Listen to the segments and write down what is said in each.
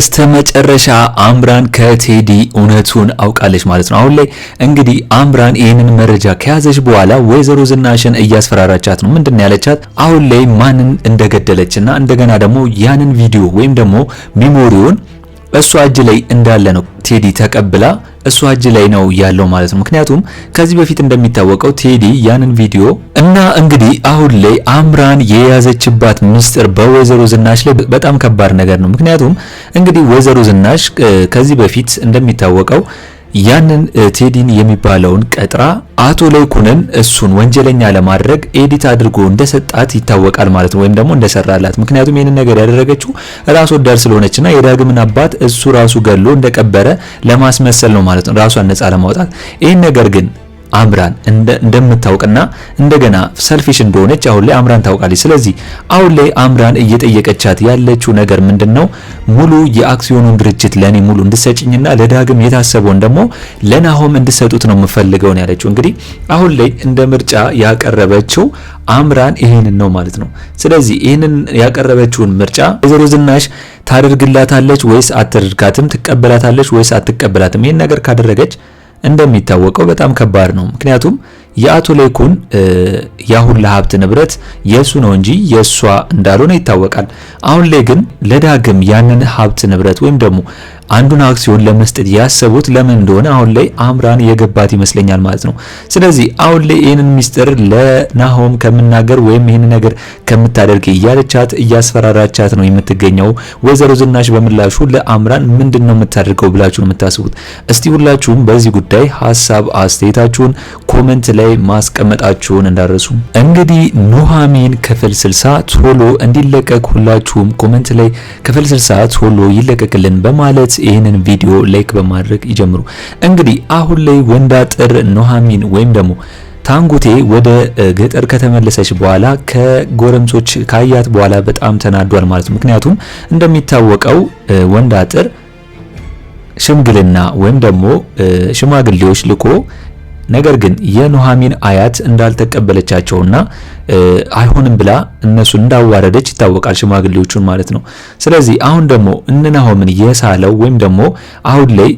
በስተመጨረሻ አምራን ከቴዲ እውነቱን አውቃለች ማለት ነው። አሁን ላይ እንግዲህ አምራን ይህንን መረጃ ከያዘች በኋላ ወይዘሮ ዝናሽን እያስፈራራቻት ነው። ምንድነው ያለቻት? አሁን ላይ ማንን እንደገደለችና እንደገና ደግሞ ያንን ቪዲዮ ወይም ደግሞ ሜሞሪውን እሷ እጅ ላይ እንዳለ ነው ቴዲ ተቀብላ እሷ እጅ ላይ ነው ያለው ማለት ነው። ምክንያቱም ከዚህ በፊት እንደሚታወቀው ቴዲ ያንን ቪዲዮ እና እንግዲህ አሁን ላይ አምራን የያዘችባት ምስጢር በወይዘሮ ዝናሽ ላይ በጣም ከባድ ነገር ነው። ምክንያቱም እንግዲህ ወይዘሮ ዝናሽ ከዚህ በፊት እንደሚታወቀው ያንን ቴዲን የሚባለውን ቀጥራ አቶ ለይኩንን እሱን ወንጀለኛ ለማድረግ ኤዲት አድርጎ እንደሰጣት ይታወቃል ማለት ነው፣ ወይም ደግሞ እንደሰራላት። ምክንያቱም ይህንን ነገር ያደረገችው ራስ ወዳድ ስለሆነችና የዳግምን አባት እሱ ራሱ ገሎ እንደቀበረ ለማስመሰል ነው ማለት ነው፣ ራሷን ነፃ ለማውጣት። ይህን ነገር ግን አምራን እንደምታውቅና እንደገና ሰልፊሽ እንደሆነች አሁን ላይ አምራን ታውቃለች። ስለዚህ አሁን ላይ አምራን እየጠየቀቻት ያለችው ነገር ምንድነው? ሙሉ የአክሲዮኑን ድርጅት ለኔ ሙሉ እንድሰጭኝና ለዳግም የታሰበውን ደግሞ ለናሆም እንድሰጡት ነው የምፈልገው ነው ያለችው። እንግዲህ አሁን ላይ እንደ ምርጫ ያቀረበችው አምራን ይሄንን ነው ማለት ነው። ስለዚህ ይሄንን ያቀረበችውን ምርጫ ወይዘሮ ዝናሽ ታደርግላታለች ወይስ አትደርጋትም? ትቀበላታለች ወይስ አትቀበላትም? ይሄን ነገር ካደረገች እንደሚታወቀው በጣም ከባድ ነው። ምክንያቱም የአቶ ለይኩን ያሁን ለሀብት ንብረት የሱ ነው እንጂ የሷ እንዳልሆነ ይታወቃል። አሁን ላይ ግን ለዳግም ያንን ሀብት ንብረት ወይም ደግሞ አንዱን አክሲዮን ለመስጠት ያሰቡት ለምን እንደሆነ አሁን ላይ አምራን የገባት ይመስለኛል ማለት ነው። ስለዚህ አሁን ላይ ይህንን ሚስጥር ለናሆም ከምናገር ወይም ይህን ነገር ከምታደርግ እያለቻት እያስፈራራቻት ነው የምትገኘው ወይዘሮ ዝናሽ። በምላሹ ለአምራን ምንድነው የምታደርገው ብላችሁ ነው የምታስቡት? እስቲ ሁላችሁም በዚህ ጉዳይ ሀሳብ አስተያየታችሁን ኮሜንት ላይ ማስቀመጣችሁን እንዳረሱ። እንግዲህ ኑሐሚን ክፍል 60 ቶሎ እንዲለቀቅ ሁላችሁም ኮሜንት ላይ ክፍል 60 ቶሎ ይለቀቅልን በማለት ይህንን ቪዲዮ ላይክ በማድረግ ይጀምሩ። እንግዲህ አሁን ላይ ወንዳጥር ኑሐሚን ወይም ደግሞ ታንጉቴ ወደ ገጠር ከተመለሰች በኋላ ከጎረምሶች ካያት በኋላ በጣም ተናዷል ማለት ነው። ምክንያቱም እንደሚታወቀው ወንዳጥር ሽምግልና ወይም ደግሞ ሽማግሌዎች ልኮ ነገር ግን የኑሐሚን አያት እንዳልተቀበለቻቸውና አይሆንም ብላ እነሱን እንዳዋረደች ይታወቃል፣ ሽማግሌዎቹን ማለት ነው። ስለዚህ አሁን ደግሞ ናሆምን የሳለው ወይም ደግሞ አሁን ላይ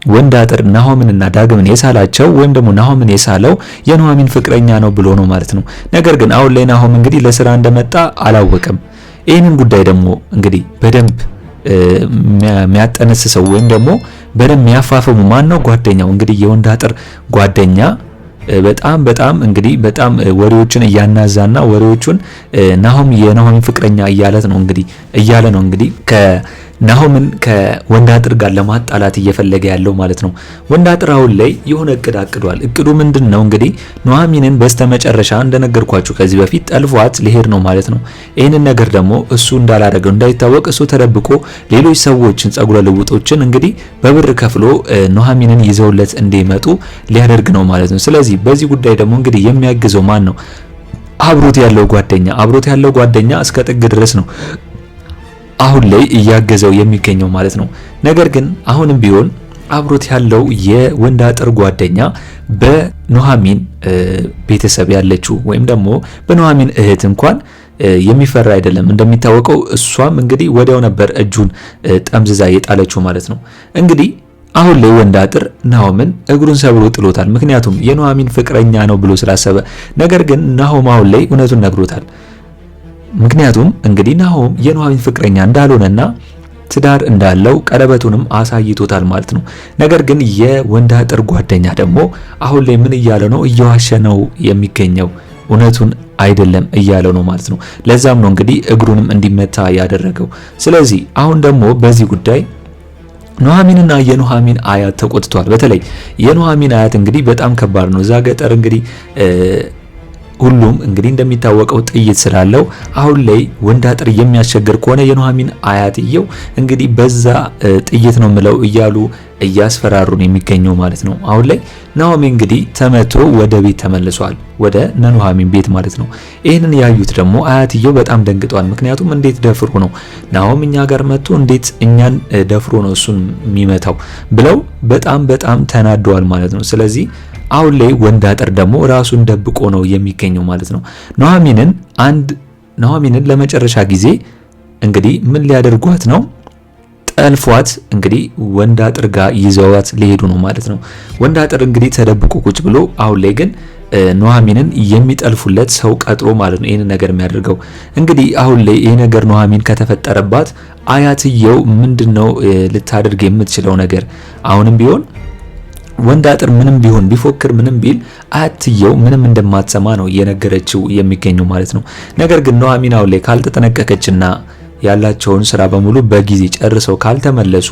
ወንዳጥር ናሆምንና ዳግምን የሳላቸው ወይም ደግሞ ናሆምን የሳለው የኑሐሚን ፍቅረኛ ነው ብሎ ነው ማለት ነው። ነገር ግን አሁን ላይ ናሆም እንግዲህ ለስራ እንደመጣ አላወቀም። ይህንን ጉዳይ ደግሞ እንግዲህ በደንብ የሚያጠነስሰው ወይም ደግሞ በደንብ የሚያፋፍሙ ማን ነው? ጓደኛው እንግዲህ የወንዳጥር ጓደኛ በጣም እንግዲህ በጣም ወሬዎችን እያናዛና ወሬዎቹን ናሆም የናሆምን ፍቅረኛ እያለ ነው እንግዲህ ናሆምን ከወንዳጥር ጋር ለማጣላት እየፈለገ ያለው ማለት ነው። ወንዳጥር አሁን ላይ የሆነ እቅድ አቅዷል። እቅዱ ምንድነው? እንግዲህ ኑሐሚንን በስተመጨረሻ እንደነገርኳችሁ ከዚህ በፊት ጠልፏት ሊሄድ ነው ማለት ነው። ይህንን ነገር ደግሞ እሱ እንዳላደረገው እንዳይታወቅ እሱ ተደብቆ ሌሎች ሰዎችን ጸጉረ ልውጦችን እንግዲህ በብር ከፍሎ ኑሐሚንን ይዘውለት እንዲመጡ ሊያደርግ ነው ማለት ነው። ስለዚህ በዚህ ጉዳይ ደግሞ እንግዲህ የሚያግዘው ማን ነው? አብሮት ያለው ጓደኛ እስከ ጥግ ድረስ ነው አሁን ላይ እያገዘው የሚገኘው ማለት ነው። ነገር ግን አሁንም ቢሆን አብሮት ያለው የወንዳጥር ጓደኛ በኑሐሚን ቤተሰብ ያለችው ወይም ደግሞ በኑሐሚን እህት እንኳን የሚፈራ አይደለም። እንደሚታወቀው እሷም እንግዲህ ወዲያው ነበር እጁን ጠምዝዛ የጣለችው ማለት ነው። እንግዲህ አሁን ላይ ወንዳጥር ናሆምን እግሩን ሰብሮ ጥሎታል። ምክንያቱም የኑሐሚን ፍቅረኛ ነው ብሎ ስላሰበ። ነገር ግን ናሆም አሁን ላይ እውነቱን ነግሮታል። ምክንያቱም እንግዲህ ናሆም የኑሐሚን ፍቅረኛ እንዳልሆነና ትዳር እንዳለው ቀለበቱንም አሳይቶታል ማለት ነው። ነገር ግን የወንዳጥር ጓደኛ ደግሞ አሁን ላይ ምን እያለ ነው? እየዋሸ ነው የሚገኘው፣ እውነቱን አይደለም እያለው ነው ማለት ነው። ለዛም ነው እንግዲህ እግሩንም እንዲመታ ያደረገው። ስለዚህ አሁን ደግሞ በዚህ ጉዳይ ኑሐሚንና የኑሐሚን አያት ተቆጥቷል። በተለይ የኑሐሚን አያት እንግዲህ በጣም ከባድ ነው። እዛ ገጠር እንግዲህ ሁሉም እንግዲህ እንደሚታወቀው ጥይት ስላለው አሁን ላይ ወንዳጥር የሚያስቸግር ከሆነ የኑሐሚን አያትየው እንግዲህ በዛ ጥይት ነው ምለው እያሉ እያስፈራሩን የሚገኘው ማለት ነው። አሁን ላይ ናሆም እንግዲህ ተመቶ ወደ ቤት ተመልሷል፣ ወደ ኑሐሚን ቤት ማለት ነው። ይህንን ያዩት ደግሞ አያትየው በጣም ደንግጧል። ምክንያቱም እንዴት ደፍሮ ነው ናሆም እኛ ጋር መጥቶ እንዴት እኛን ደፍሮ ነው እሱን የሚመታው ብለው በጣም ተናደዋል ማለት ነው። ስለዚህ አሁን ላይ ወንዳጥር ደግሞ ራሱን ደብቆ ነው የሚገኘው ማለት ነው። ኑሐሚንን ለመጨረሻ ጊዜ እንግዲህ ምን ሊያደርጓት ነው? ጠልፏት እንግዲህ ወንድ አጥር ጋር ይዘዋት ሊሄዱ ነው ማለት ነው። ወንድ አጥር እንግዲህ ተደብቆ ቁጭ ብሎ አሁን ላይ ግን ኑሐሚንን የሚጠልፉለት ሰው ቀጥሮ ማለት ነው ይሄን ነገር የሚያደርገው። እንግዲህ አሁን ላይ ይሄ ነገር ኑሐሚን ከተፈጠረባት አያትየው ምንድነው ልታደርግ የምትችለው ነገር? አሁንም ቢሆን ወንድ አጥር ምንም ቢሆን ቢፎክር ምንም ቢል አያትየው ምንም እንደማትሰማ ነው እየነገረችው የሚገኘው ማለት ነው። ነገር ግን ኑሐሚን አሁን ላይ ካልተጠነቀቀችና ያላቸውን ስራ በሙሉ በጊዜ ጨርሰው ካልተመለሱ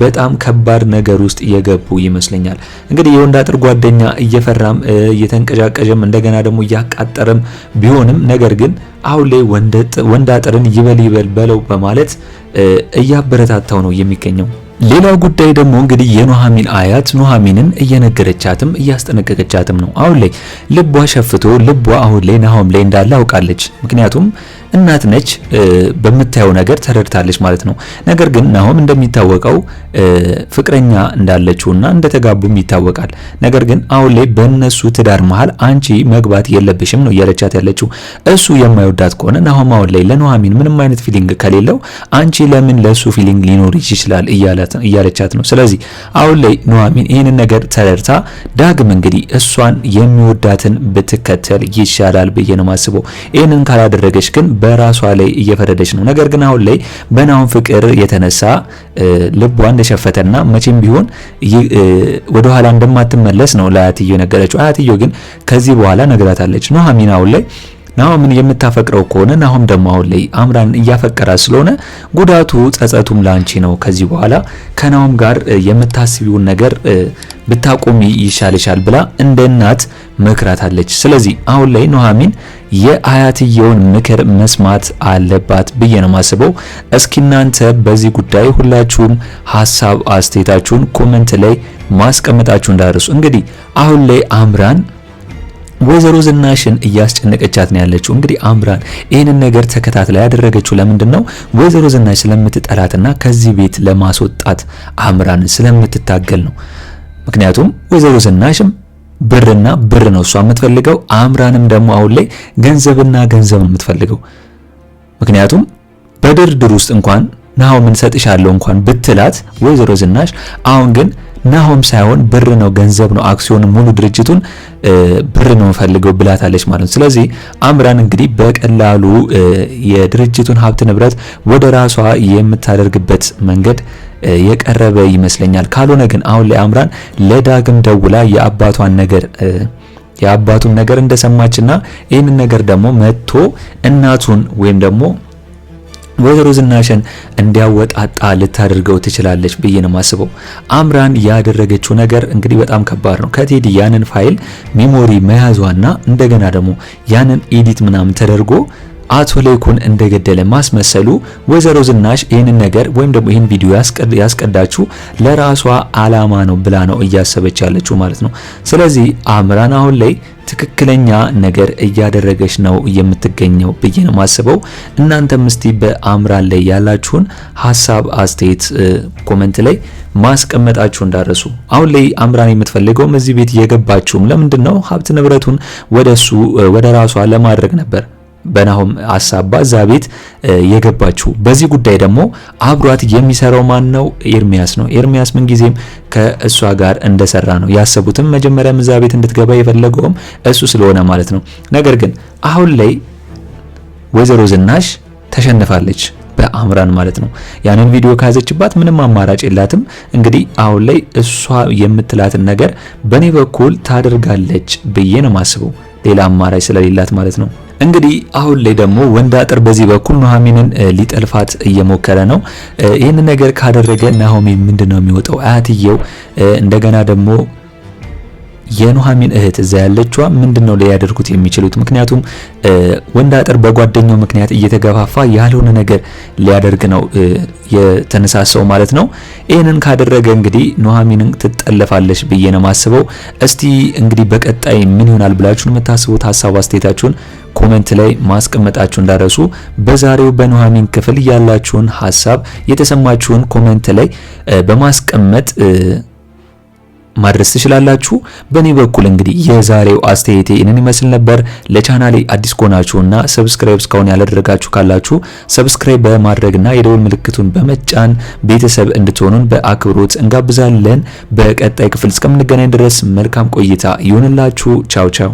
በጣም ከባድ ነገር ውስጥ የገቡ ይመስለኛል። እንግዲህ የወንድ አጥር ጓደኛ እየፈራም እየተንቀጫቀጀም እንደገና ደግሞ እያቃጠረም ቢሆንም ነገር ግን አሁን ላይ ወንድ አጥርን ይበል በለው በማለት እያበረታታው ነው የሚገኘው። ሌላው ጉዳይ ደግሞ እንግዲህ የኑሐሚን አያት ኑሐሚንን እየነገረቻትም እያስጠነቀቀቻትም ነው። አሁን ላይ ልቧ ሸፍቶ ልቧ አሁን ላይ ናሆም ላይ እንዳለ አውቃለች። ምክንያቱም እናት ነች፣ በምታየው ነገር ተረድታለች ማለት ነው። ነገር ግን ናሆም እንደሚታወቀው ፍቅረኛ እንዳለችውና እንደተጋቡም ይታወቃል። ነገር ግን አሁን ላይ በእነሱ ትዳር መሃል አንቺ መግባት የለብሽም ነው እያለቻት ያለችው። እሱ የማይወዳት ከሆነ ናሆም አሁን ላይ ለኑሐሚን ምንም አይነት ፊሊንግ ከሌለው አንቺ ለምን ለሱ ፊሊንግ ሊኖር ይችላል እያለቻት ነው። ስለዚህ አሁን ላይ ኑሐሚን ይህንን ነገር ተረድታ ዳግም እንግዲህ እሷን የሚወዳትን ብትከተል ይሻላል ብዬ ነው ማስበው። ይህንን ካላደረገች ግን በራሷ ላይ እየፈረደች ነው። ነገር ግን አሁን ላይ በናሆም ፍቅር የተነሳ ልቧ እንደሸፈተና መቼም ቢሆን ወደ ኋላ እንደማትመለስ ነው ለአያትየው ነገረችው። አያትየው ግን ከዚህ በኋላ ነግራታለች። ኑሐሚን አሁን ላይ ናሆምን የምታፈቅረው ከሆነ ናሆም ደግሞ አሁን ላይ አምራን እያፈቀራት ስለሆነ ጉዳቱ ጸጸቱም ላንቺ ነው። ከዚህ በኋላ ከናሆም ጋር የምታስቢውን ነገር ብታቆሚ ይሻልሻል ብላ እንደ እናት መክራታለች። ስለዚህ አሁን ላይ ኑሐሚን የአያትየውን ምክር መስማት አለባት ብዬ ነው ማስበው። እስኪ እናንተ በዚህ ጉዳይ ሁላችሁም ሐሳብ አስተያየታችሁን ኮሜንት ላይ ማስቀመጣችሁ እንዳትረሱ። እንግዲህ አሁን ላይ አምራን ወይዘሮ ዝናሽን እያስጨነቀቻት ነው ያለችው። እንግዲህ አምራን ይህንን ነገር ተከታትላ ያደረገችው ለምንድን ነው? ወይዘሮ ዝናሽ ስለምትጠላትና ከዚህ ቤት ለማስወጣት አምራንን ስለምትታገል ነው። ምክንያቱም ወይዘሮ ዝናሽም ብርና ብር ነው እሷ የምትፈልገው። አምራንም ደግሞ አሁን ላይ ገንዘብና ገንዘብ ነው የምትፈልገው። ምክንያቱም በድርድር ውስጥ እንኳን ናሆምን ሰጥሻለሁ እንኳን ብትላት ወይዘሮ ዝናሽ አሁን ግን ናሆም ሳይሆን ብር ነው ገንዘብ ነው አክሲዮን ሙሉ ድርጅቱን ብር ነው ፈልገው ብላታለች ማለት ነው። ስለዚህ አምራን እንግዲህ በቀላሉ የድርጅቱን ሀብት ንብረት ወደ ራሷ የምታደርግበት መንገድ የቀረበ ይመስለኛል። ካልሆነ ግን አሁን ላይ አምራን ለዳግም ደውላ የአባቱን ነገር እንደሰማችና ይህንን ነገር ደግሞ መጥቶ እናቱን ወይም ደግሞ ወይዘሮ ዝናሽን እንዲያወጣጣ ልታደርገው ትችላለች ብዬ ነው ማስበው። አምራን ያደረገችው ነገር እንግዲህ በጣም ከባድ ነው። ከቴዲ ያንን ፋይል ሜሞሪ መያዟና እንደገና ደግሞ ያንን ኤዲት ምናምን ተደርጎ አቶ ላይኩን እንደገደለ ማስመሰሉ ወይዘሮ ዝናሽ ይህንን ነገር ወይም ደግሞ ይህን ቪዲዮ ያስቀዳችሁ ለራሷ አላማ ነው ብላ ነው እያሰበች ያለችው ማለት ነው። ስለዚህ አምራን አሁን ላይ ትክክለኛ ነገር እያደረገች ነው የምትገኘው ብዬ ነው ማስበው። እናንተም እስቲ በአምራን ላይ ያላችሁን ሐሳብ አስተያየት ኮሜንት ላይ ማስቀመጣችሁ እንዳረሱ። አሁን ላይ አምራን የምትፈልገው እዚህ ቤት የገባችውም ለምንድን ነው? ሀብት ንብረቱን ወደ ራሷ ለማድረግ ነበር። በናሆም አሳባ እዛ ቤት የገባችው። በዚህ ጉዳይ ደግሞ አብሯት የሚሰራው ማን ነው? ኤርሚያስ ነው። ኤርሚያስ ምን ጊዜም ከእሷ ጋር እንደሰራ ነው ያሰቡትም። መጀመሪያም እዛ ቤት እንድትገባ የፈለገውም እሱ ስለሆነ ማለት ነው። ነገር ግን አሁን ላይ ወይዘሮ ዝናሽ ተሸንፋለች በአምራን ማለት ነው። ያንን ቪዲዮ ካዘችባት ምንም አማራጭ የላትም። እንግዲህ አሁን ላይ እሷ የምትላትን ነገር በኔ በኩል ታደርጋለች ብዬ ነው ማስበው፣ ሌላ አማራጭ ስለሌላት ማለት ነው። እንግዲህ አሁን ላይ ደግሞ ወንድ አጥር በዚህ በኩል ኑሐሚንን ሊጠልፋት እየሞከረ ነው። ይህን ነገር ካደረገ ናሆሚ ምንድነው የሚወጣው? አያትየው እንደገና ደግሞ የኑሐሚን እህት እዛ ያለችዋ ምንድነው ሊያደርጉት የሚችሉት? ምክንያቱም ወንድ አጥር በጓደኛው ምክንያት እየተገፋፋ ያልሆነ ነገር ሊያደርግ ነው የተነሳሰው ማለት ነው። ይህንን ካደረገ እንግዲህ ኑሐሚንን ትጠለፋለች ብዬ ነው ማስበው። እስቲ እንግዲህ በቀጣይ ምን ይሆናል ብላችሁ የምታስቡት ሐሳብ አስተያየታችሁን ኮሜንት ላይ ማስቀመጣችሁ እንዳረሱ። በዛሬው በኑሐሚን ክፍል ያላችሁን ሐሳብ የተሰማችሁን ኮሜንት ላይ በማስቀመጥ ማድረስ ትችላላችሁ። በእኔ በኩል እንግዲህ የዛሬው አስተያየቴ ይህንን ይመስል ነበር። ለቻናሌ አዲስ ከሆናችሁና ሰብስክራይብ እስካሁን ያላደረጋችሁ ካላችሁ ሰብስክራይብ በማድረግና የደወል ምልክቱን በመጫን ቤተሰብ እንድትሆኑን በአክብሮት እንጋብዛለን። በቀጣይ ክፍል እስከምንገናኝ ድረስ መልካም ቆይታ ይሁንላችሁ። ቻው ቻው።